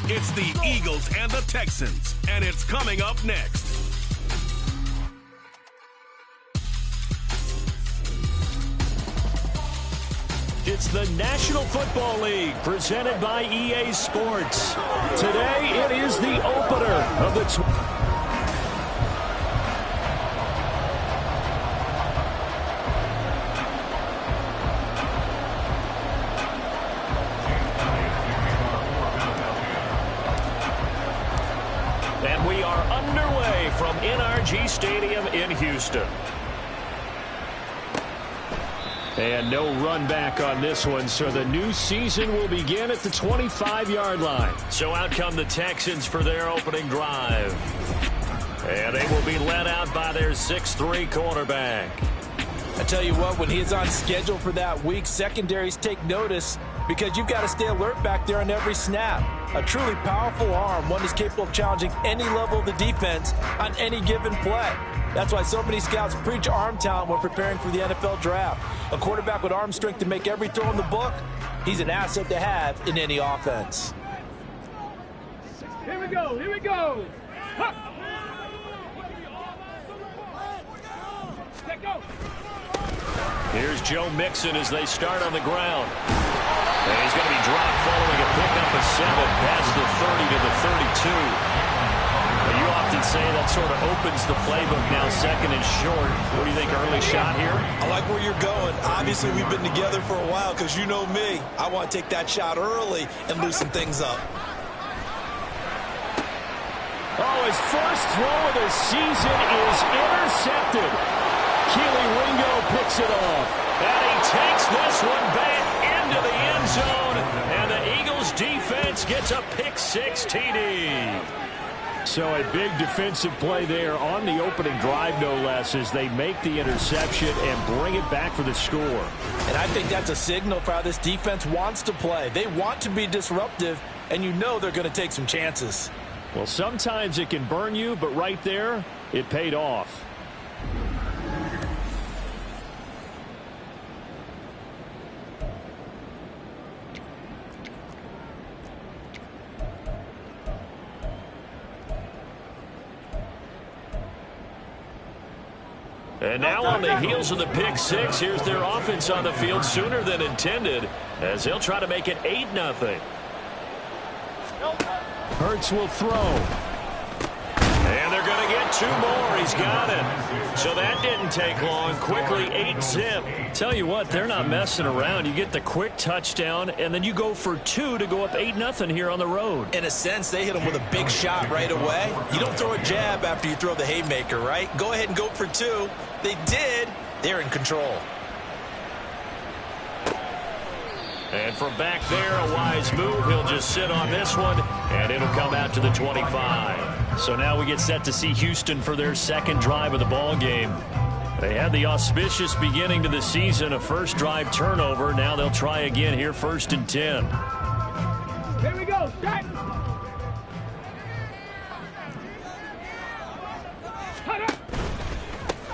It's the Eagles and the Texans, and it's coming up next. It's the National Football League presented by EA Sports. Today it is the opener of the And we are underway from NRG Stadium in Houston. And no run back on this one, so the new season will begin at the 25-yard line. So out come the Texans for their opening drive. And they will be led out by their 6'3" quarterback. I tell you what, when he's on schedule for that week, secondaries take notice because you've got to stay alert back there on every snap. A truly powerful arm, one is capable of challenging any level of the defense on any given play. That's why so many scouts preach arm talent when preparing for the NFL draft. A quarterback with arm strength to make every throw in the book, he's an asset to have in any offense. Here we go, here we go. Huh. Let go. Here's Joe Mixon as they start on the ground. And he's going to be dropped following a pickup of 7 past the 30 to the 32. You often say that sort of opens the playbook now, second and short. What do you think, early shot here? I like where you're going. Obviously, we've been together for a while because you know me. I want to take that shot early and loosen things up. Oh, his first throw of the season is intercepted. Keely Ringo picks it off. And he takes this one back into the end zone. And the Eagles defense gets a pick-6 TD. So a big defensive play there on the opening drive, no less, as they make the interception and bring it back for the score. And I think that's a signal for how this defense wants to play. They want to be disruptive, and you know they're going to take some chances. Well, sometimes it can burn you, but right there, it paid off. And now on the heels of the pick-6, here's their offense on the field sooner than intended as they'll try to make it 8-0. Hurts will throw. And they're going to get 2 more. He's got it. So that didn't take long. Quickly 8-zip. Tell you what, they're not messing around. You get the quick touchdown, and then you go for 2 to go up 8-0 here on the road. In a sense, they hit him with a big shot right away. You don't throw a jab after you throw the haymaker, right? Go ahead and go for 2. They did. They're in control. And from back there, a wise move. He'll just sit on this one, and it'll come out to the 25. So now we get set to see Houston for their second drive of the ball game. They had the auspicious beginning to the season, a first drive turnover. Now they'll try again here, 1st and 10. Here we go. Start.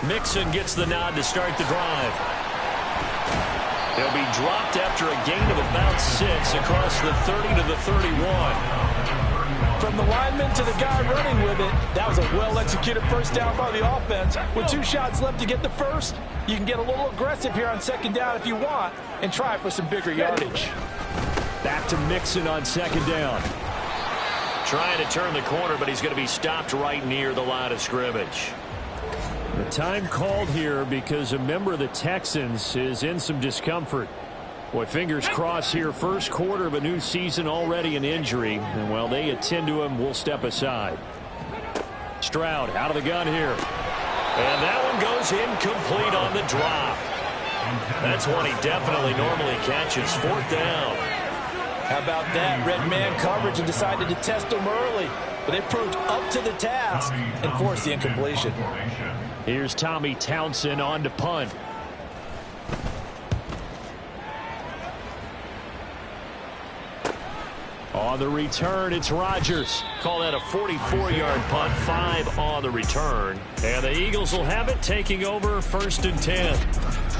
Mixon gets the nod to start the drive. He'll be dropped after a gain of about 6 across the 30 to the 31. From the lineman to the guy running with it, that was a well-executed first down by the offense. With 2 shots left to get the first, you can get a little aggressive here on second down if you want and try for some bigger yardage. Back to Mixon on second down. Trying to turn the corner, but he's going to be stopped right near the line of scrimmage. The time called here because a member of the Texans is in some discomfort. Boy, fingers crossed here. First quarter of a new season, already an injury. And while they attend to him, we'll step aside. Stroud out of the gun here. And that one goes incomplete on the drop. That's one he definitely normally catches. 4th down. How about that? Red man coverage and decided to test him early. But they proved up to the task and forced the incompletion. Here's Tommy Townsend on to punt. On the return, it's Rodgers. Call that a 44-yard punt, 5 on the return. And the Eagles will have it, taking over 1st and 10.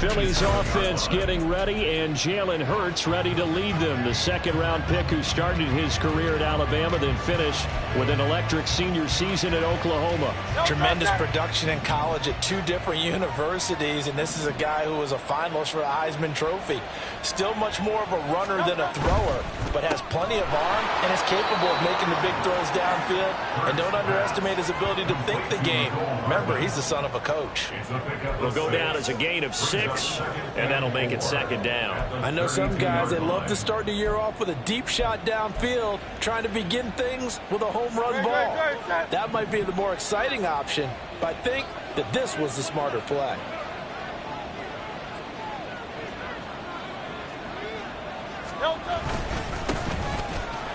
Phillies offense getting ready, and Jalen Hurts ready to lead them. The second-round pick who started his career at Alabama, then finished with an electric senior season at Oklahoma. Tremendous production in college at 2 different universities, and this is a guy who was a finalist for the Heisman Trophy. Still much more of a runner than a thrower, but has plenty of arm and is capable of making the big throws downfield. And don't underestimate his ability to think the game. Remember, he's the son of a coach. Will go down as a gain of 6, and that'll make it second down. I know some guys, they love to start the year off with a deep shot downfield, trying to begin things with a home run ball. That might be the more exciting option, but I think that this was the smarter play.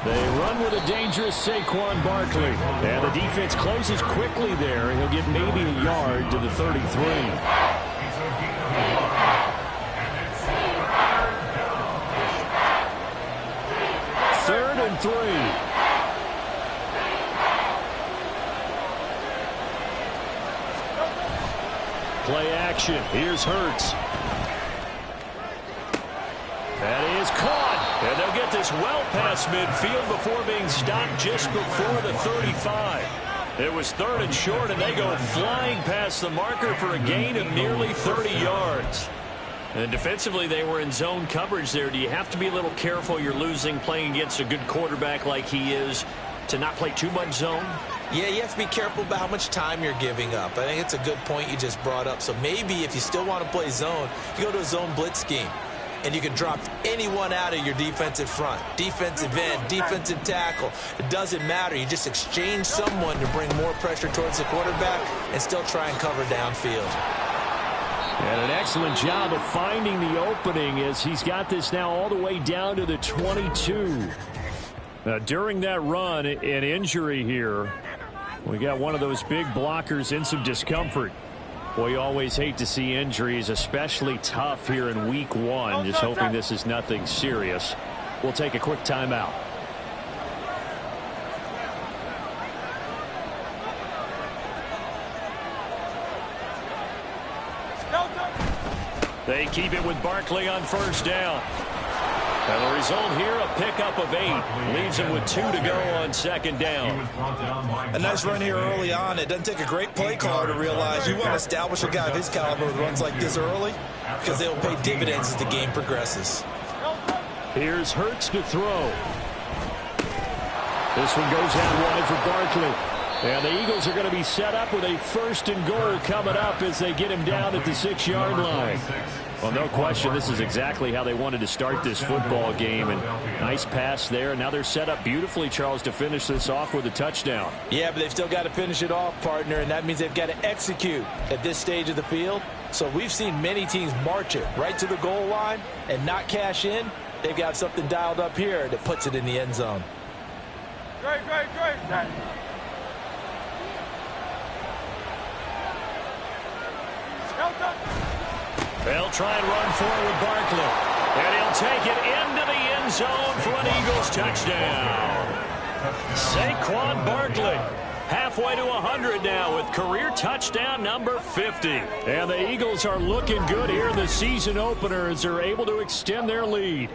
They run with a dangerous Saquon Barkley. And the defense closes quickly there. He'll get maybe a yard to the 33. Third and 3. Play action. Here's Hurts. That is caught. And they'll get this well past midfield before being stopped just before the 35. It was 3rd and short, and they go flying past the marker for a gain of nearly 30 yards. And defensively, they were in zone coverage there. Do you have to be a little careful? You're losing playing against a good quarterback like he is to not play too much zone? Yeah, you have to be careful about how much time you're giving up. I think it's a good point you just brought up. So maybe if you still want to play zone, you go to a zone blitz scheme. And you can drop anyone out of your defensive front. Defensive end, defensive tackle. It doesn't matter. You just exchange someone to bring more pressure towards the quarterback and still try and cover downfield. And an excellent job of finding the opening as he's got this now all the way down to the 22. Now, during that run, an injury here. We got one of those big blockers in some discomfort. Well, you always hate to see injuries, especially tough here in week 1. Just hoping this is nothing serious. We'll take a quick timeout. They keep it with Barkley on first down. And the result here, a pickup of 8. Leaves him with 2 to go on second down. A nice run here early on. It doesn't take a great play caller to realize you want to establish a guy of his caliber with runs like this early because they will pay dividends as the game progresses. Here's Hurts to throw. This one goes out wide for Barkley. And the Eagles are going to be set up with a 1st and goal coming up as they get him down at the 6-yard line. Well, no question, this is exactly how they wanted to start this football game. And nice pass there. Now they're set up beautifully, Charles, to finish this off with a touchdown. Yeah, but they've still got to finish it off, partner, and that means they've got to execute at this stage of the field. So we've seen many teams march it right to the goal line and not cash in. They've got something dialed up here that puts it in the end zone. Great. They'll try and run forward Barkley. And he'll take it into the end zone for an Eagles touchdown. Saquon Barkley halfway to 100 now with career touchdown number 50. And the Eagles are looking good here in the season opener as they're able to extend their lead.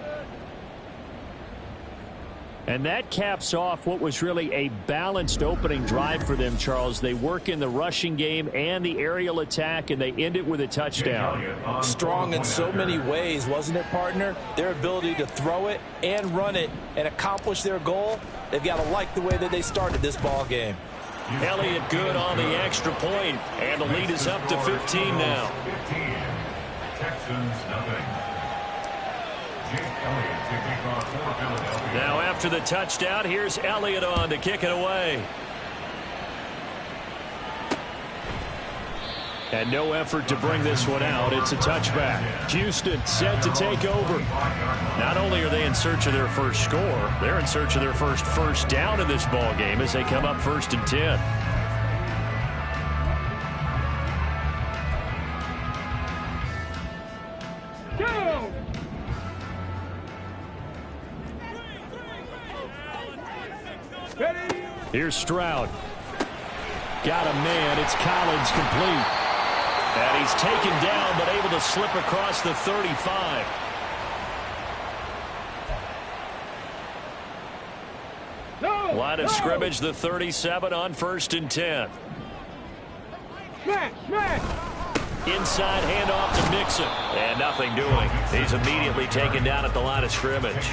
And that caps off what was really a balanced opening drive for them, Charles. They work in the rushing game and the aerial attack, and they end it with a touchdown. Strong in so many ways, wasn't it, partner? Their ability to throw it and run it and accomplish their goal, they've got to like the way that they started this ball game. Elliott good on the extra point, and the lead is up to 15 now. 15. Texans nothing. Now after the touchdown, here's Elliott on to kick it away. And no effort to bring this one out. It's a touchback. Houston set to take over. Not only are they in search of their first score, they're in search of their first down in this ball game as they come up 1st and 10. Here's Stroud. Got a man. It's Collins complete. And he's taken down, but able to slip across the 35. Line of scrimmage, the 37 on 1st and 10. Inside handoff to Mixon. And nothing doing. He's immediately taken down at the line of scrimmage.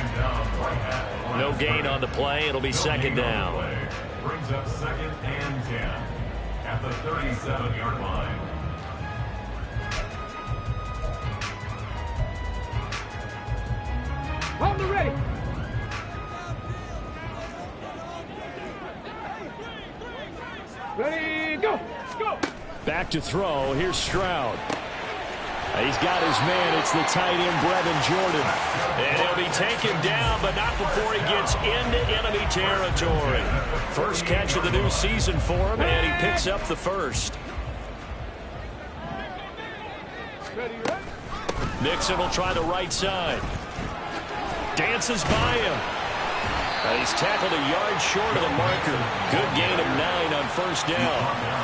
No gain on the play. It'll be 2nd down. Brings up 2nd and 10 at the 37-yard line. On the ready. Ready, go. Go. Back to throw. Here's Stroud. He's got his man. It's the tight end, Brevin Jordan. And he'll be taken down, but not before he gets into enemy territory. First catch of the new season for him, and he picks up the first. Mixon will try the right side. Dances by him. He's tackled a yard short of the marker. Good gain of 9 on 1st down.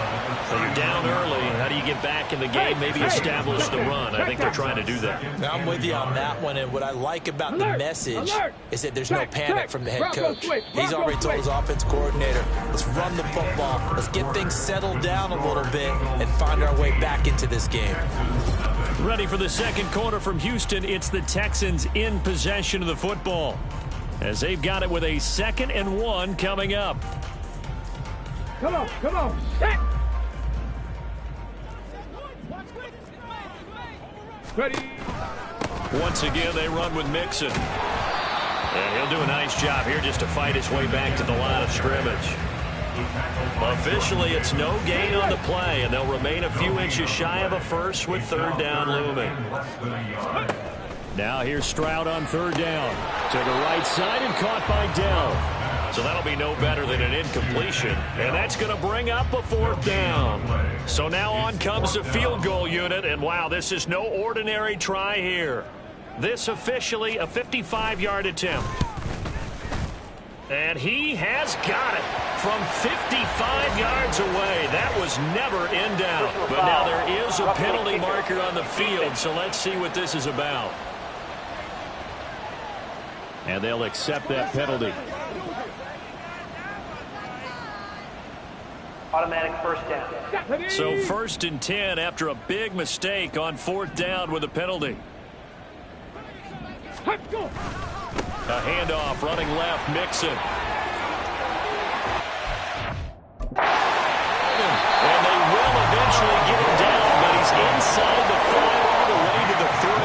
So you're down early. How do you get back in the game? Maybe establish the run. I think they're trying to do that. I'm with you on that one, and what I like about the message is that there's no panic from the head coach. He's already told his offense coordinator, let's run the football, let's get things settled down a little bit and find our way back into this game. Ready for the second quarter from Houston. It's the Texans in possession of the football, as they've got it with a 2nd and 1 coming up. Come on, come on. Set. Ready. Once again, they run with Mixon. And he'll do a nice job here just to fight his way back to the line of scrimmage. Officially, it's no gain on the play, and they'll remain a few inches shy of a first with 3rd down looming. Now here's Stroud on 3rd down. To the right side and caught by Dell. So that'll be no better than an incompletion. And that's going to bring up a 4th down. So now on comes the field goal unit. And wow, this is no ordinary try here. This officially a 55-yard attempt. And he has got it from 55 yards away. That was never in doubt. But now there is a penalty marker on the field. So let's see what this is about. And they'll accept that penalty. Automatic 1st down. So 1st and 10 after a big mistake on 4th down with a penalty. A handoff running left, Mixon. And they will eventually get him down, but he's inside the 5 all the way to the 3.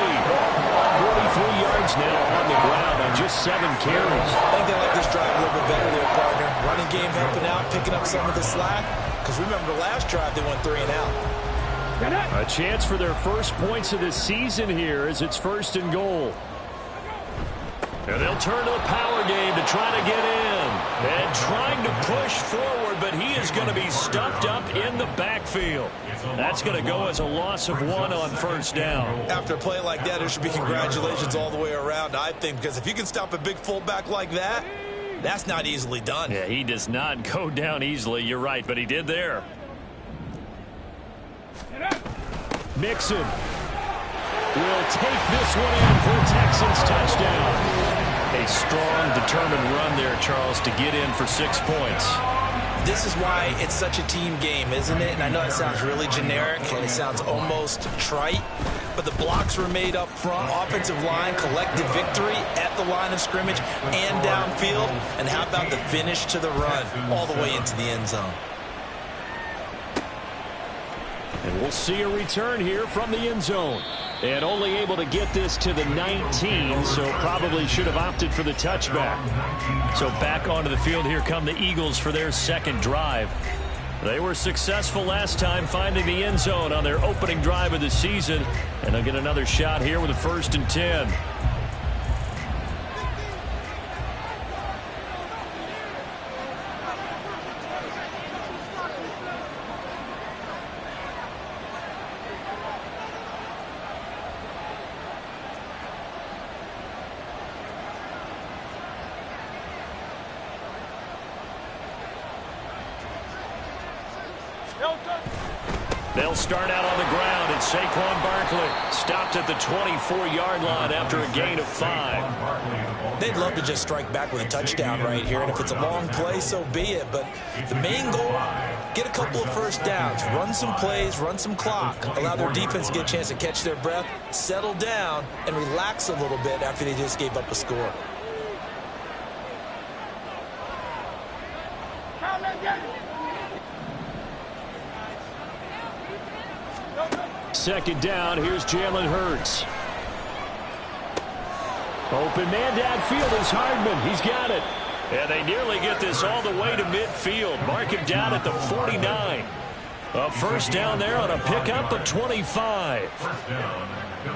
43 yards now on the ground on just 7 carries. I think they like this drive a little bit better there, partner. Running game helping out, picking up some of the slack. Because remember, the last drive they went 3 and out. A chance for their first points of the season here as it's 1st and goal. And they'll turn to the power game to try to get in. And trying to push forward, but he is going to be stuffed up in the backfield. That's going to go as a loss of 1 on 1st down. After a play like that, there should be congratulations all the way around, I think, because if you can stop a big fullback like that, that's not easily done. Yeah, he does not go down easily. You're right, but he did there. Mixon will take this one in for a Texans touchdown. A strong, determined run there, Charles, to get in for 6 points. This is why it's such a team game, isn't it? And I know it sounds really generic and it sounds almost trite, but the blocks were made up front, offensive line, collective victory at the line of scrimmage and downfield. And how about the finish to the run all the way into the end zone? And we'll see a return here from the end zone. And only able to get this to the 19, so probably should have opted for the touchback. So back onto the field, here come the Eagles for their 2nd drive. They were successful last time finding the end zone on their opening drive of the season. And they'll get another shot here with a 1st and 10. They'll start out on the ground it's Saquon Barkley. Stopped at the 24-yard line after a gain of 5. They'd love to just strike back with a touchdown right here, and if it's a long play, so be it. But the main goal, get a couple of first downs, run some plays, run some clock, allow their defense to get a chance to catch their breath, settle down, and relax a little bit after they just gave up a score. Second down, here's Jalen Hurts. Open man downfield is Hardman. He's got it. And they nearly get this all the way to midfield. Mark him down at the 49. A first down there on a pickup of 25.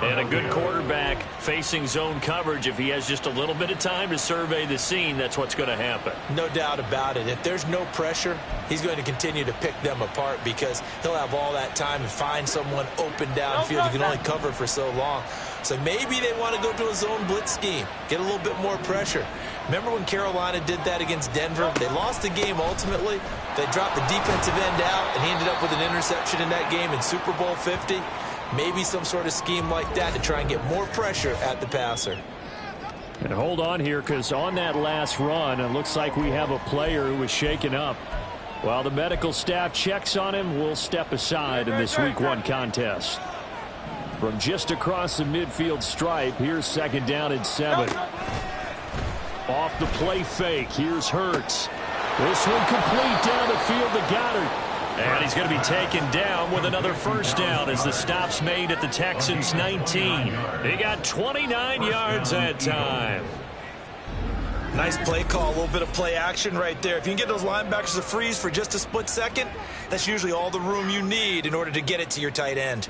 And a good quarterback facing zone coverage. If he has just a little bit of time to survey the scene, that's what's going to happen. No doubt about it. If there's no pressure, he's going to continue to pick them apart because he'll have all that time to find someone open downfield. You can only cover for so long. So maybe they want to go to a zone blitz scheme, get a little bit more pressure. Remember when Carolina did that against Denver? They lost the game ultimately. They dropped the defensive end out, and he ended up with an interception in that game in Super Bowl 50. Maybe some sort of scheme like that to try and get more pressure at the passer. And hold on here, because on that last run, it looks like we have a player who was shaken up. While the medical staff checks on him, we'll step aside in this Week 1 contest. From just across the midfield stripe, here's second down and 7. Off the play fake, here's Hurts. This one complete down the field to Goddard. And he's going to be taken down with another first down as the stop's made at the Texans' 19. They got 29 yards that time. Nice play call, a little bit of play action right there. If you can get those linebackers to freeze for just a split second, that's usually all the room you need in order to get it to your tight end.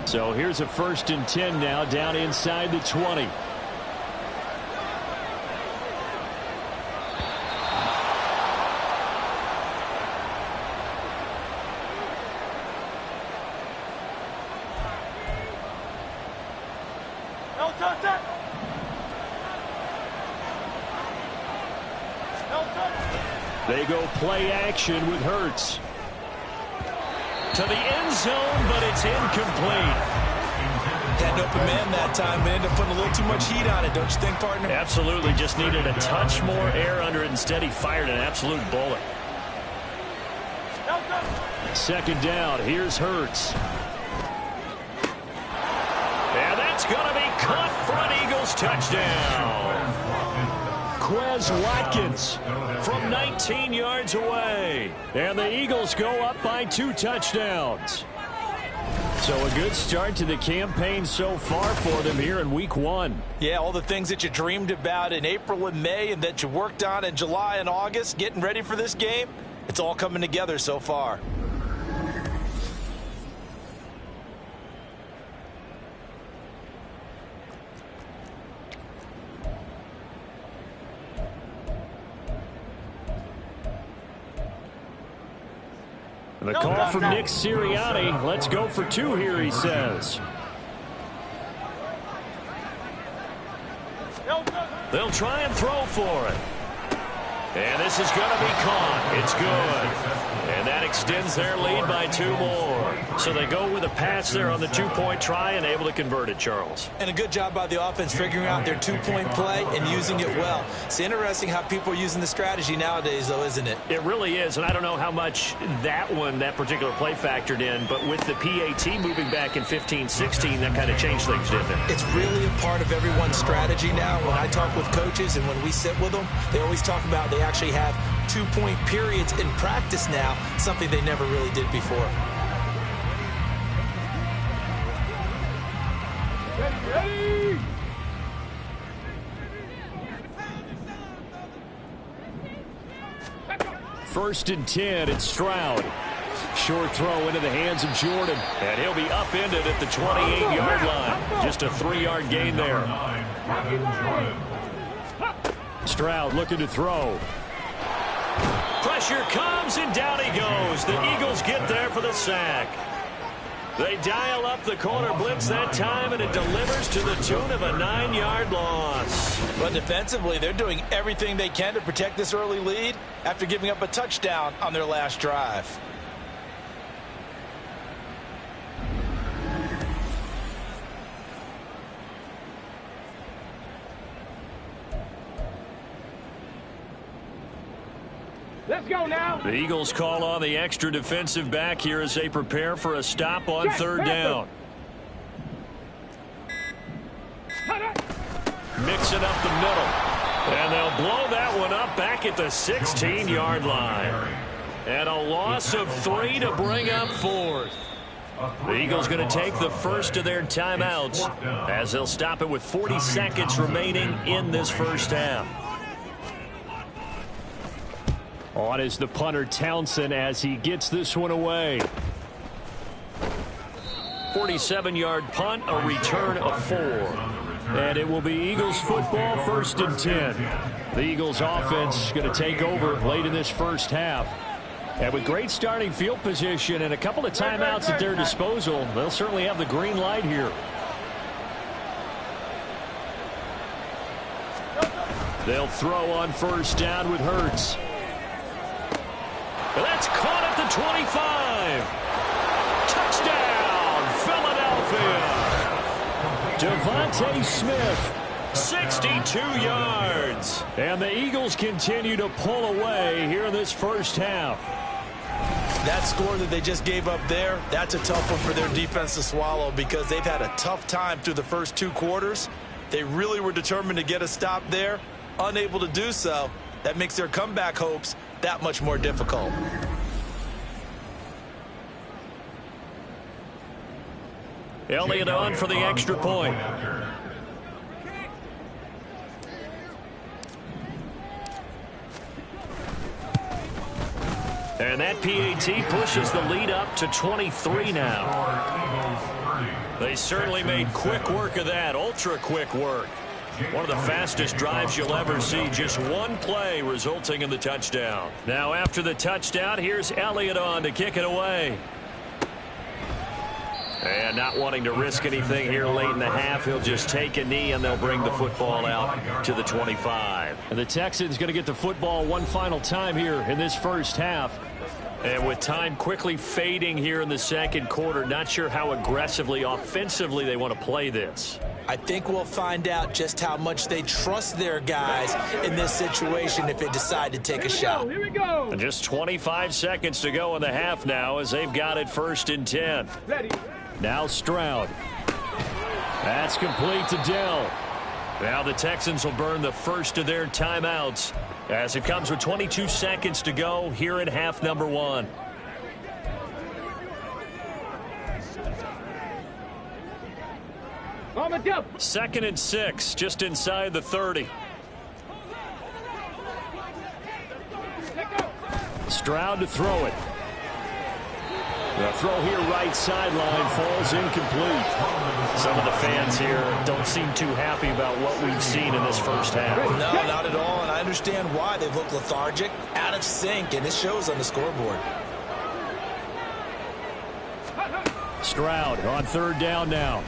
So here's a 1st and 10 now, down inside the 20. They go play action with Hurts. To the end zone, but it's incomplete. Had an open man that time, but ended up putting a little too much heat on it, don't you think, partner? Absolutely, just needed a touch more air under it. Instead, he fired an absolute bullet. Second down, here's Hurts. And that's going to be caught for an Eagles touchdown. Quez Watkins from 19 yards away. And the Eagles go up by 2 touchdowns. So a good start to the campaign so far for them here in Week 1. Yeah, all the things that you dreamed about in April and May and that you worked on in July and August, getting ready for this game, it's all coming together so far. The call from Nick Sirianni. Let's go for 2 here, he says. They'll try and throw for it. And this is going to be caught. It's good. And that extends their lead by 2 more. So they go with a pass there on the 2-point try and able to convert it, Charles. And a good job by the offense figuring out their 2-point play and using it well. It's interesting how people are using the strategy nowadays, though, isn't it? It really is, and I don't know how much that particular play factored in, but with the PAT moving back in 15-16, that kind of changed things, didn't it? It's really a part of everyone's strategy now. When I talk with coaches and when we sit with them, they always talk about they actually have 2-point periods in practice now, something they never really did before. Ready! First and 10, it's Stroud. Short throw into the hands of Jordan. And he'll be upended at the 28-yard line. Just a 3-yard gain there. Stroud looking to throw. Pressure comes, and down he goes. The Eagles get there for the sack. They dial up the corner blitz that time, and it delivers to the tune of a 9-yard loss. But defensively, they're doing everything they can to protect this early lead after giving up a touchdown on their last drive. Let's go now. The Eagles call on the extra defensive back here as they prepare for a stop on third down. Mixing up the middle. And they'll blow that one up back at the 16-yard line. And a loss of 3 to bring up fourth. The Eagles going to take the first of their timeouts as they'll stop it with 40 seconds remaining in this first half. On is the punter Townsend as he gets this one away. 47-yard punt, a return of 4. And it will be Eagles football, 1st and 10. The Eagles offense going to take over late in this first half. And with great starting field position and a couple of timeouts at their disposal, they'll certainly have the green light here. They'll throw on first down with Hurts. That's caught at the 25. Touchdown, Philadelphia. Devontae Smith, 62 yards. And the Eagles continue to pull away here in this first half. That score that they just gave up there, that's a tough one for their defense to swallow because they've had a tough time through the first 2 quarters. They really were determined to get a stop there, unable to do so. That makes their comeback hopes that much more difficult. Elliott on for the extra point. And that PAT pushes the lead up to 23 now. They certainly made quick work of that, ultra quick work. One of the fastest drives you'll ever see. Just one play resulting in the touchdown. Now after the touchdown, here's Elliott on to kick it away. And not wanting to risk anything here late in the half, he'll just take a knee and they'll bring the football out to the 25. And the Texans going to get the football one final time here in this first half. And with time quickly fading here in the second quarter, not sure how aggressively, offensively they want to play this. I think we'll find out just how much they trust their guys in this situation if they decide to take a shot. Here we go. And just 25 seconds to go in the half now as they've got it 1st and 10. Ready. Now Stroud. That's complete to Dell. Now the Texans will burn the first of their timeouts as it comes with 22 seconds to go here in half number 1. On the jump. 2nd and 6, just inside the 30. Stroud to throw it. The throw here right sideline falls incomplete. Some of the fans here don't seem too happy about what we've seen in this first half. No, not at all, and I understand why. They've looked lethargic, out of sync, and it shows on the scoreboard. Stroud on 3rd down now.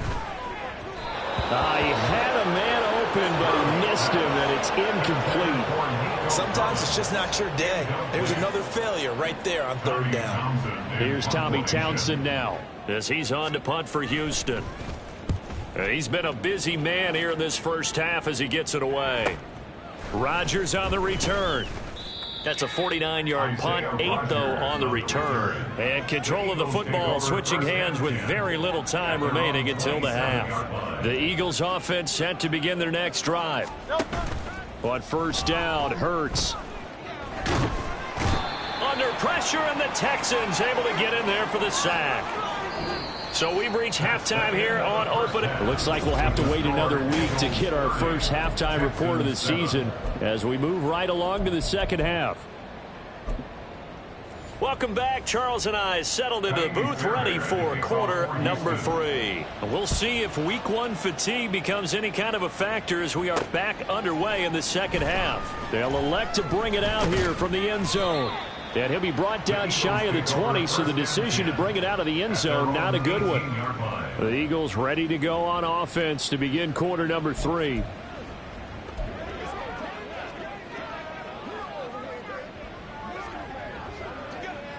He had a man open, but he missed him, and it's incomplete. Sometimes it's just not your day. There's another failure right there on 3rd down. Here's Tommy Townsend now as he's on to punt for Houston. He's been a busy man here in this first half as he gets it away. Rodgers on the return. That's a 49-yard punt, 8 though on the return. And control of the football switching hands with very little time remaining until the half. The Eagles offense set to begin their next drive. On 1st down, Hurts. Under pressure, and the Texans able to get in there for the sack. So we've reached halftime here on opening. It looks like we'll have to wait another week to get our first halftime report of the season as we move right along to the second half. Welcome back. Charles and I settled into the booth ready for quarter number 3. We'll see if week 1 fatigue becomes any kind of a factor as we are back underway in the second half. They'll elect to bring it out here from the end zone. And he'll be brought down shy of the 20, so the decision to bring it out of the end zone, not a good one. The Eagles ready to go on offense to begin quarter number 3.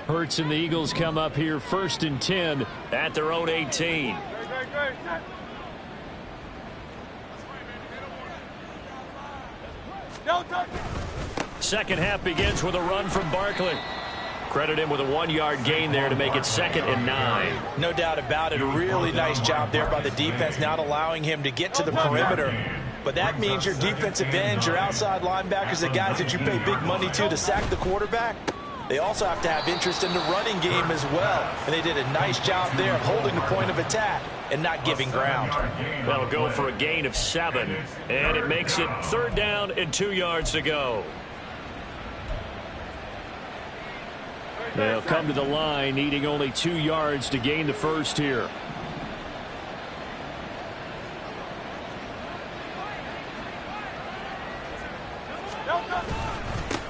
Hurts and the Eagles come up here 1st and 10 at their own 18. Second half begins with a run from Barkley. Credit him with a 1-yard gain there to make it 2nd and 9. No doubt about it. A really nice job there by the defense, not allowing him to get to the perimeter. But that means your defensive ends, your outside linebackers, the guys that you pay big money to sack the quarterback, they also have to have interest in the running game as well. And they did a nice job there of holding the point of attack and not giving ground. That'll go for a gain of 7. And it makes it 3rd down and 2 yards to go. They'll come to the line, needing only 2 yards to gain the first here.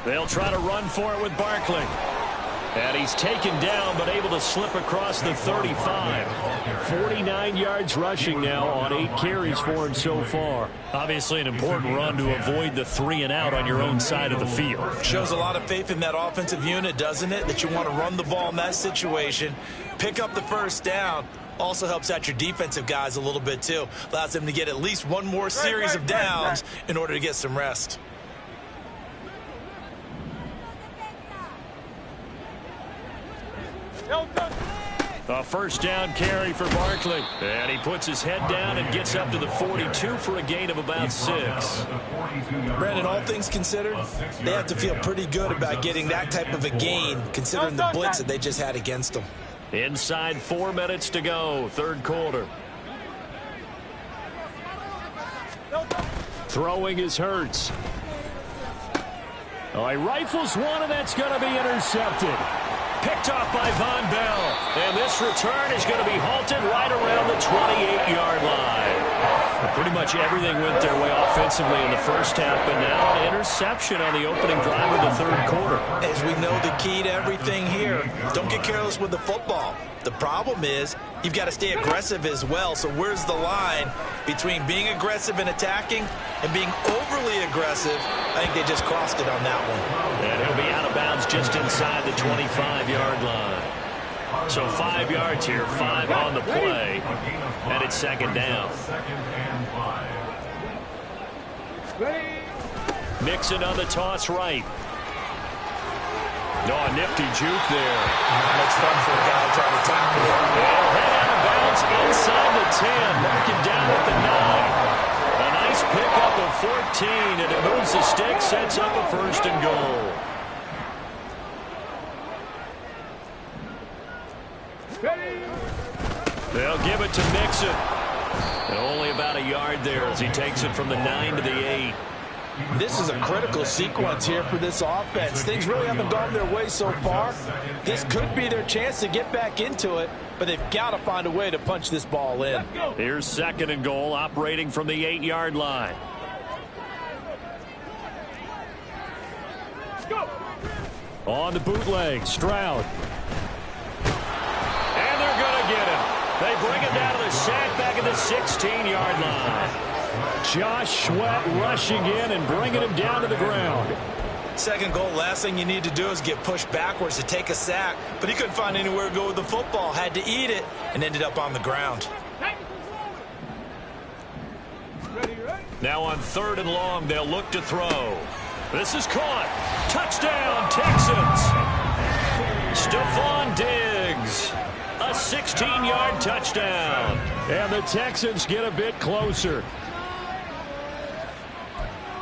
They'll try to run for it with Barkley. And he's taken down, but able to slip across the 35. 49 yards rushing now on 8 carries for him so far. Obviously an important run to avoid the 3 and out on your own side of the field. Shows a lot of faith in that offensive unit, doesn't it? That you want to run the ball in that situation. Pick up the first down. Also helps out your defensive guys a little bit too. Allows them to get at least one more series of downs in order to get some rest. A first down carry for Barkley. And he puts his head down and gets up to the 42 for a gain of about 6. Brandon, all things considered, they have to feel pretty good about getting that type of a gain, considering the blitz that they just had against them. Inside 4 minutes to go, 3rd quarter. Throwing is Hurts. Oh, he rifles one, and that's going to be intercepted. Picked off by Von Bell. And this return is going to be halted right around the 28-yard line. Pretty much everything went their way offensively in the first half, but now an interception on the opening drive of the 3rd quarter. As we know, the key to everything here, don't get careless with the football. The problem is you've got to stay aggressive as well. So where's the line between being aggressive and attacking and being overly aggressive? I think they just crossed it on that one. And he'll be out of bounds just inside the 25-yard line. So 5 yards here, 5 on the play, and it's 2nd down. Mixon on the toss right. No, a nifty juke there. That's fun for a guy trying to tackle it. They'll head out of bounds inside the 10, marking down at the 9. A nice pickup of 14, and it moves the stick, sets up a 1st and goal. They'll give it to Mixon. And only about a yard there as he takes it from the 9 to the 8. This is a critical sequence here for this offense. Things really haven't gone their way so far. This could be their chance to get back into it, but they've got to find a way to punch this ball in. Here's 2nd and goal, operating from the 8-yard line. On the bootleg, Stroud. And they're going to get him. They bring him down to the sack back at the 16-yard line. Josh Sweat rushing in and bringing him down to the ground. 2nd goal, last thing you need to do is get pushed backwards to take a sack. But he couldn't find anywhere to go with the football. Had to eat it and ended up on the ground. Now on 3rd and long, they'll look to throw. This is caught. Touchdown, Texans. Stephon Diggs. A 16-yard touchdown. And the Texans get a bit closer.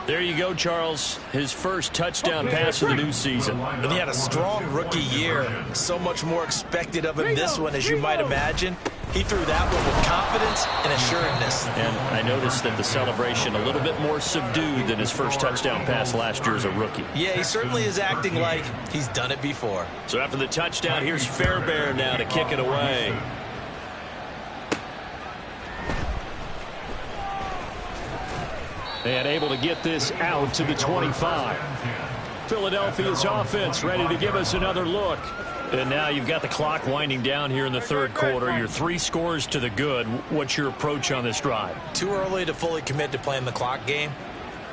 There you go, Charles. His first touchdown pass of the new season. And he had a strong rookie year. So much more expected of him this one, as you might imagine. He threw that one with confidence and assuredness. And I noticed that the celebration a little bit more subdued than his first touchdown pass last year as a rookie. Yeah, he certainly is acting like he's done it before. So after the touchdown, here's Fairbairn now to kick it away. And able to get this out to the 25. Philadelphia's offense ready to give us another look. And now you've got the clock winding down here in the third quarter. You're 3 scores to the good. What's your approach on this drive? Too early to fully commit to playing the clock game.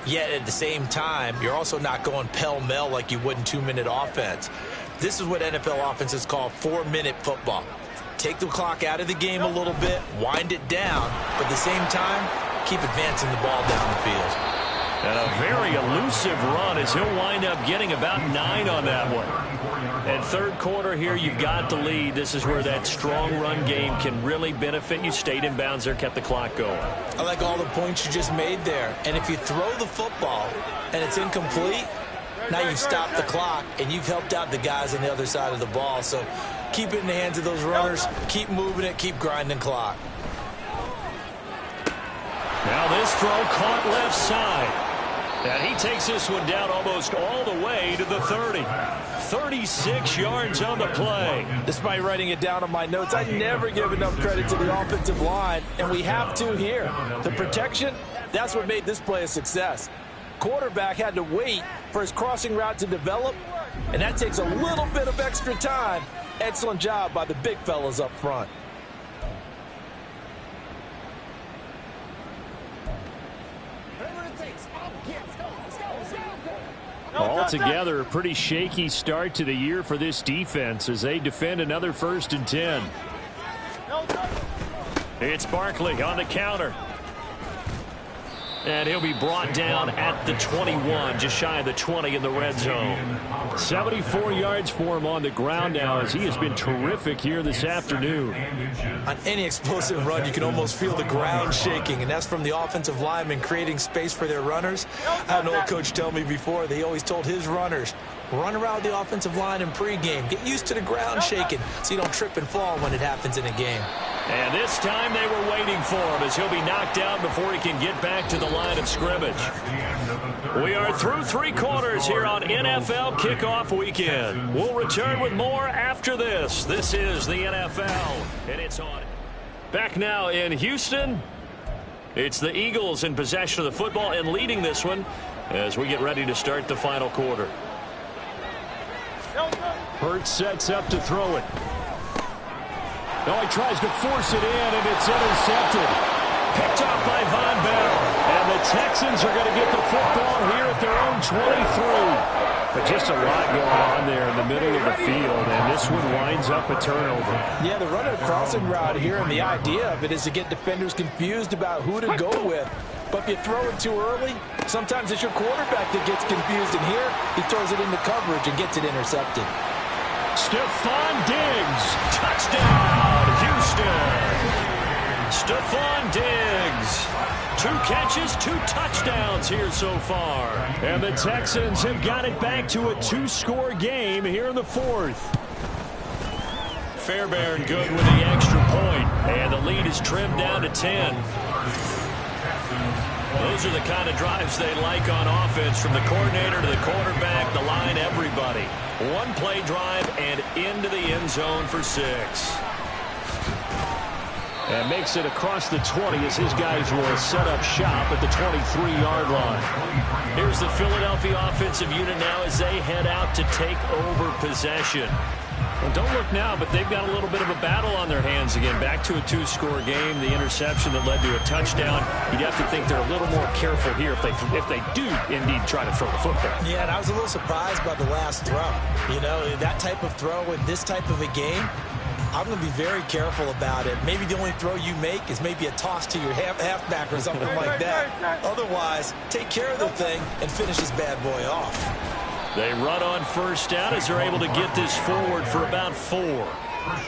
Yet at the same time, you're also not going pell-mell like you would in 2-minute offense. This is what NFL offenses call 4-minute football. Take the clock out of the game a little bit, wind it down, but at the same time, keep advancing the ball down the field. And a very elusive run as he'll wind up getting about 9 on that one. And third quarter here, you've got the lead. This is where that strong run game can really benefit you. Stayed in bounds there, kept the clock going. I like all the points you just made there. And if you throw the football and it's incomplete, now you've stopped the clock and you've helped out the guys on the other side of the ball. So keep it in the hands of those runners. Keep moving it. Keep grinding clock. Now this throw caught left side. And he takes this one down almost all the way to the 30. 36 yards on the play. Despite writing it down on my notes, I never give enough credit to the offensive line, and we have to here. The protection, that's what made this play a success. Quarterback had to wait for his crossing route to develop, and that takes a little bit of extra time. Excellent job by the big fellas up front. Altogether, a pretty shaky start to the year for this defense as they defend another 1st and 10. It's Barkley on the counter. And he'll be brought down at the 21, just shy of the 20 in the red zone. 74 yards for him on the ground now as he has been terrific here this afternoon. On any explosive run, you can almost feel the ground shaking, and that's from the offensive linemen creating space for their runners. I had an old coach tell me before, they always told his runners, run around the offensive line in pregame. Get used to the ground shaking so you don't trip and fall when it happens in a game. And this time they were waiting for him as he'll be knocked out before he can get back to the line of scrimmage. We are through 3 quarters here on NFL Kickoff Weekend. We'll return with more after this. This is the NFL, and it's on. Back now in Houston, it's the Eagles in possession of the football and leading this one as we get ready to start the final quarter. Hurts sets up to throw it. Now he tries to force it in, and it's intercepted. Picked off by Von Bell. And the Texans are going to get the football here at their own 23. But just a lot going on there in the middle of the field, and this one winds up a turnover. Yeah, the running crossing route here, and the idea of it is to get defenders confused about who to go with. But if you throw it too early, sometimes it's your quarterback that gets confused, and here he throws it into coverage and gets it intercepted. Stephon Diggs, touchdown, Houston. Stephon Diggs, 2 catches, 2 touchdowns here so far. And the Texans have got it back to a 2-score game here in the 4th. Fairbairn good with the extra point, and the lead is trimmed down to 10. Those are the kind of drives they like on offense, from the coordinator to the quarterback, the line, everybody. 1-play drive and into the end zone for 6. And makes it across the 20 as his guys will set up shop at the 23-yard line. Here's the Philadelphia offensive unit now as they head out to take over possession. Well, don't look now, but they've got a little bit of a battle on their hands again. Back to a 2-score game. The interception that led to a touchdown. You'd have to think they're a little more careful here if they do indeed try to throw the football. Yeah, and I was a little surprised by the last throw. You know, that type of throw in this type of a game, I'm going to be very careful about it. Maybe the only throw you make is maybe a toss to your halfback or something like that. Otherwise, take care of the thing and finish this bad boy off. They run on first down as they're able to get this forward for about 4.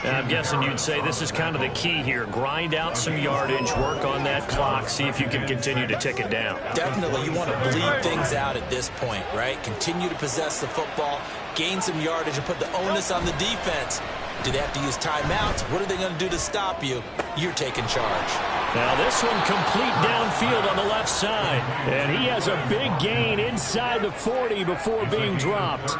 And I'm guessing you'd say this is kind of the key here. Grind out some yardage, work on that clock, see if you can continue to tick it down. Definitely. You want to bleed things out at this point, right? Continue to possess the football, gain some yardage, and put the onus on the defense. Do they have to use timeouts? What are they going to do to stop you? You're taking charge. Now this one complete downfield on the left side. And he has a big gain inside the 40 before being dropped.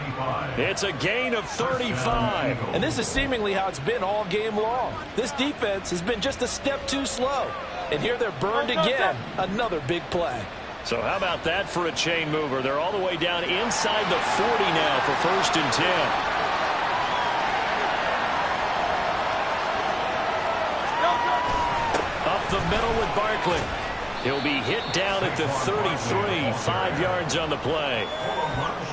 It's a gain of 35. And this is seemingly how it's been all game long. This defense has been just a step too slow. And here they're burned again. Another big play. So how about that for a chain mover? They're all the way down inside the 40 now for 1st and 10. Up the middle with Barkley. He'll be hit down at the 33, 5 yards on the play.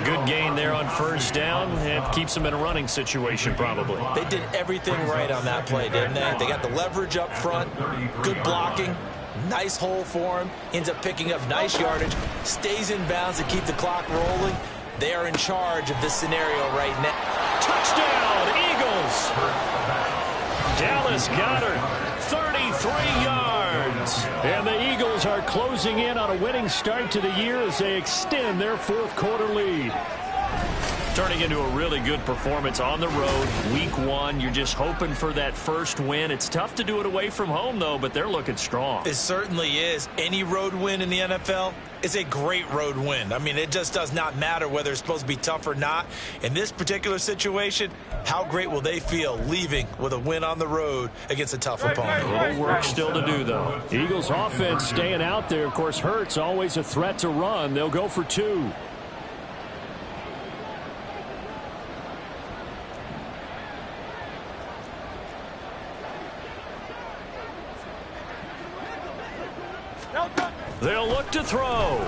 Good gain there on 1st down, and keeps them in a running situation probably. They did everything right on that play, didn't they? They got the leverage up front, good blocking, nice hole for him, ends up picking up nice yardage, stays in bounds to keep the clock rolling. They are in charge of this scenario right now. Touchdown, Eagles! Dallas Goedert, 33 yards. And the Eagles are closing in on a winning start to the year as they extend their 4th quarter lead. Turning into a really good performance on the road. Week 1, you're just hoping for that first win. It's tough to do it away from home, though, but they're looking strong. It certainly is. Any road win in the NFL is a great road win. I mean, it just does not matter whether it's supposed to be tough or not. In this particular situation, how great will they feel leaving with a win on the road against a tough opponent? A little work still to do, though. Eagles offense staying out there. Of course, Hurts always a threat to run. They'll go for 2. They'll look to throw.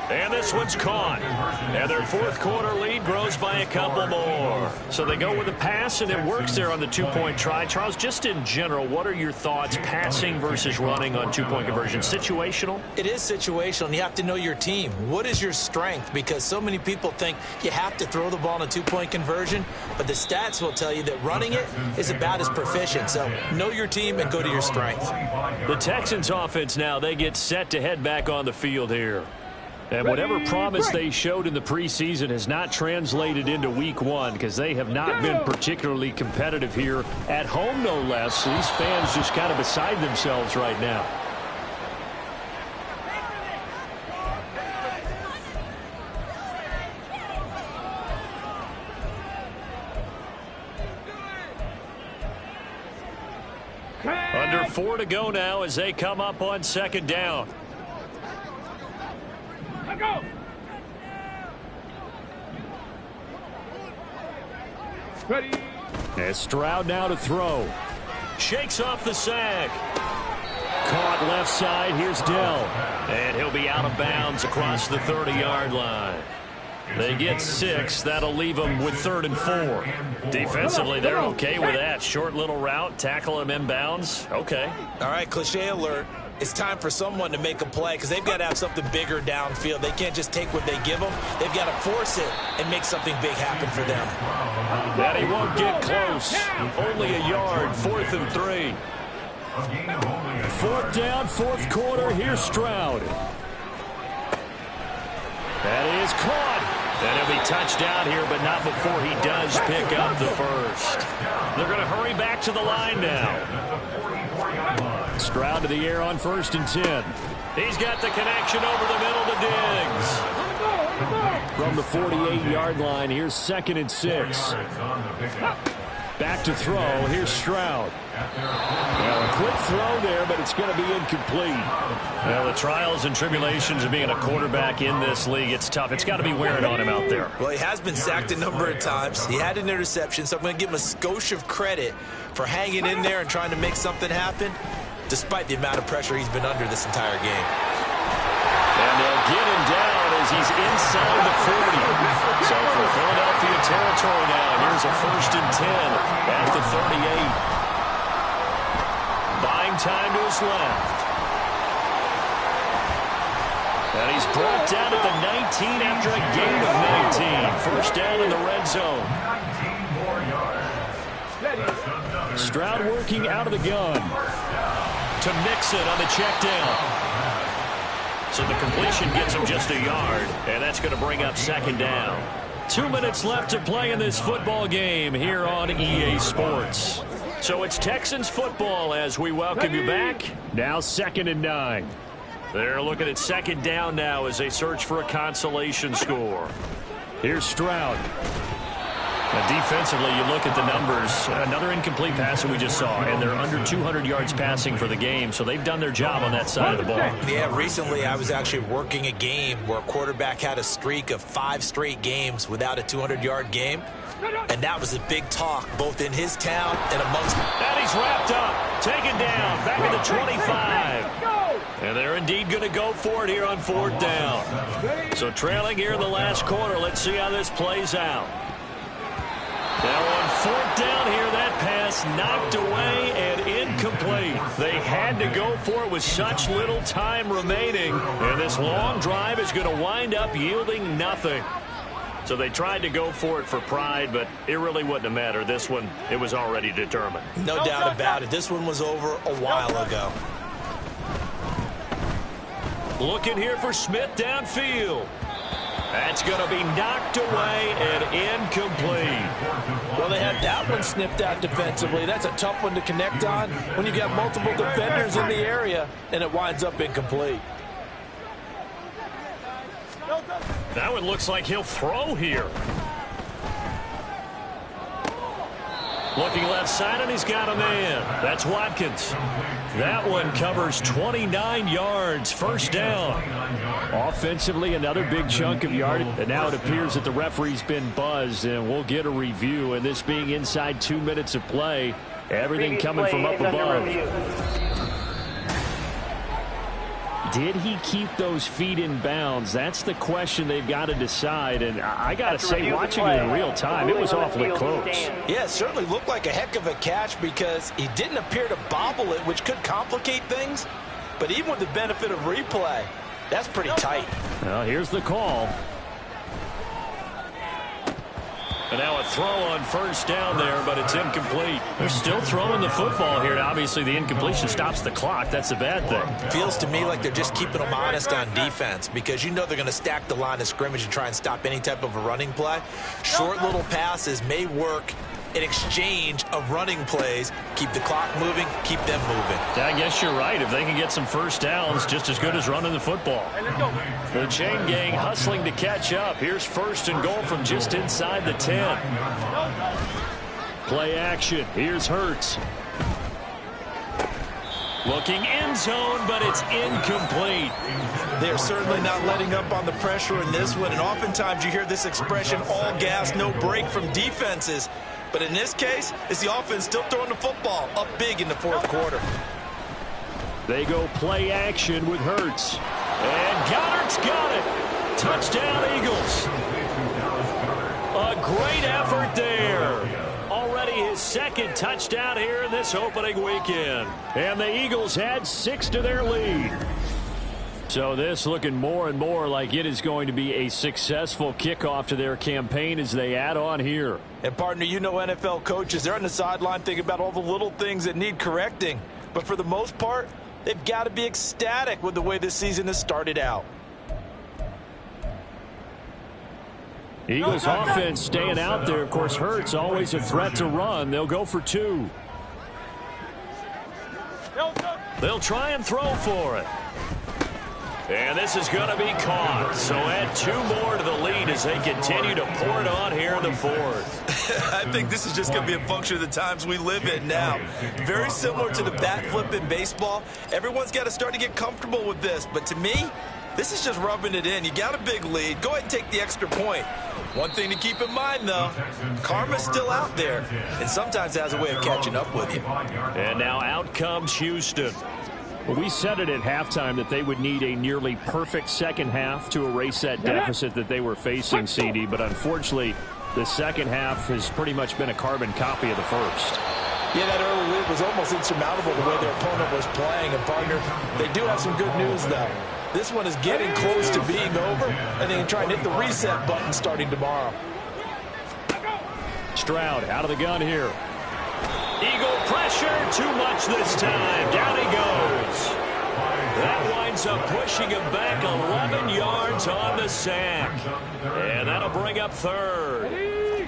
And this one's caught. And their 4th quarter lead grows by a couple more. So they go with a pass, and it works there on the 2-point try. Charles, just in general, what are your thoughts passing versus running on 2-point conversion? Situational? It is situational, and you have to know your team. What is your strength? Because so many people think you have to throw the ball in a 2-point conversion, but the stats will tell you that running it is about as proficient. So know your team and go to your strength. The Texans offense now, they get set to head back on the field here. And whatever promise they showed in the preseason has not translated into week 1 because they have not been particularly competitive here at home, no less. These fans just kind of beside themselves right now. Under 4 to go now as they come up on 2nd down. Go. Ready. And Stroud now to throw. Shakes off the sack. Caught left side. Here's Dell. And he'll be out of bounds across the 30-yard line. They get 6. That'll leave them with 3rd and 4. Defensively, they're okay with that. Short little route. Tackle him inbounds. Okay. All right, cliche alert. It's time for someone to make a play because they've got to have something bigger downfield. They can't just take what they give them. They've got to force it and make something big happen for them. That he won't get close. Only a yard. 4th and 3. 4th down, 4th quarter. Here's Stroud. That is caught. And he'll be touchdown here, but not before he does pick up the first. They're going to hurry back to the line now. Stroud to the air on 1st and 10. He's got the connection over the middle to Diggs. From the 48-yard line, here's 2nd and 6. Back to throw. Here's Stroud. Well, a quick throw there, but it's going to be incomplete. Well, the trials and tribulations of being a quarterback in this league, it's tough. It's got to be wearing on him out there. Well, he has been sacked a number of times. He had an interception, so I'm going to give him a skosh of credit for hanging in there and trying to make something happen, despite the amount of pressure he's been under this entire game. And they'll get him down as he's inside the 40. So for Philadelphia territory now, here's a 1st and 10 at the 38. Buying time to his left. And he's brought down at the 19 after a gain of 19. 1st down in the red zone. Stroud working out of the gun. To Mixon on the check down. So the completion gets him just a yard, and that's going to bring up 2nd down. 2 minutes left to play in this football game here on EA Sports. So it's Texans football as we welcome you back. Now 2nd and 9. They're looking at 2nd down now as they search for a consolation score. Here's Stroud. Defensively, you look at the numbers. Another incomplete pass that we just saw, and they're under 200 yards passing for the game, so they've done their job on that side of the ball. Yeah, recently I was actually working a game where a quarterback had a streak of 5 straight games without a 200-yard game, and that was a big talk both in his town and amongst them. And he's wrapped up, taken down, back at the 25. And they're indeed going to go for it here on 4th down. So trailing here in the last quarter, let's see how this plays out. Now on 4th down here, that pass knocked away and incomplete. They had to go for it with such little time remaining. And this long drive is going to wind up yielding nothing. So they tried to go for it for pride, but it really wouldn't have mattered. This one, it was already determined. No doubt about it. This one was over a while ago. Looking here for Smith downfield. That's going to be knocked away and incomplete. Well, they had that one snipped out defensively. That's a tough one to connect on when you got multiple defenders in the area, and it winds up incomplete. That one looks like he'll throw here. Looking left side, and he's got a man. That's Watkins. That one covers 29 yards, 1st down. Offensively, another big chunk of yardage. And now it appears that the referee's been buzzed, and we'll get a review. And this being inside 2 minutes of play, everything coming from up above. Did he keep those feet in bounds? That's the question they've got to decide. And I got to say, watching it in real time, it was awfully close. Yeah, it certainly looked like a heck of a catch because he didn't appear to bobble it, which could complicate things. But even with the benefit of replay, that's pretty tight. Well, here's the call. And now a throw on 1st down there, but it's incomplete. They're still throwing the football here, and obviously the incompletion stops the clock. That's the bad thing. Feels to me like they're just keeping them honest on defense because you know they're going to stack the line of scrimmage and try and stop any type of a running play. Short little passes may work in exchange of running plays. Keep the clock moving, keep them moving. I guess you're right. If they can get some 1st downs, just as good as running the football. The chain gang hustling to catch up. Here's 1st and goal from just inside the 10. Play action. Here's Hurts. Looking end zone, but it's incomplete. They're certainly not letting up on the pressure in this one, and oftentimes you hear this expression, all gas, no break from defenses. But in this case, it's the offense still throwing the football up big in the 4th quarter. They go play action with Hurts. And Goddard's got it. Touchdown, Eagles. A great effort there. Already his 2nd touchdown here in this opening weekend. And the Eagles add 6 to their lead. So this looking more and more like it is going to be a successful kickoff to their campaign as they add on here. And partner, you know NFL coaches, they're on the sideline thinking about all the little things that need correcting. But for the most part, they've got to be ecstatic with the way this season has started out. Eagles offense staying out there. Of course, Hurts always a threat to run. They'll go for 2. They'll try and throw for it. And this is going to be caught. So add 2 more to the lead as they continue to pour it on here in the 4th. I think this is just going to be a function of the times we live in now. Very similar to the bat flip in baseball. Everyone's got to start to get comfortable with this. But to me, this is just rubbing it in. You got a big lead. Go ahead and take the extra point. One thing to keep in mind, though, karma's still out there. And sometimes it has a way of catching up with you. And now out comes Houston. Well, we said it at halftime that they would need a nearly perfect second half to erase that deficit that they were facing, CD. But unfortunately, the second half has pretty much been a carbon copy of the first. Yeah, that early lead was almost insurmountable the way their opponent was playing. And, partner, they do have some good news, though. This one is getting close to being over, and they can try and hit the reset button starting tomorrow. Stroud out of the gun here. Eagle pressure, too much this time. Down he goes. That winds up pushing him back 11 yards on the sack. And that'll bring up 3rd.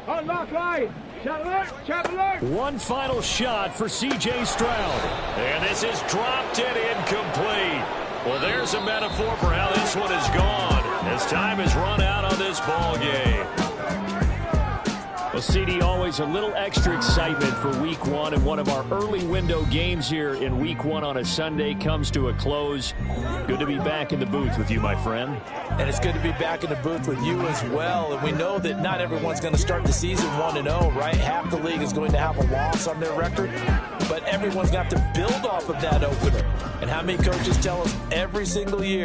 Unlock line. Chap alert. One final shot for C.J. Stroud. And this is dropped and incomplete. Well, there's a metaphor for how this one is gone. As time has run out on this ball game. Well, CD, always a little extra excitement for Week 1, and one of our early window games here in Week 1 on a Sunday comes to a close. Good to be back in the booth with you, my friend. And it's good to be back in the booth with you as well. And we know that not everyone's going to start the season 1-0, right? Half the league is going to have a loss on their record, but everyone's going to have to build off of that opener. And how many coaches tell us every single year,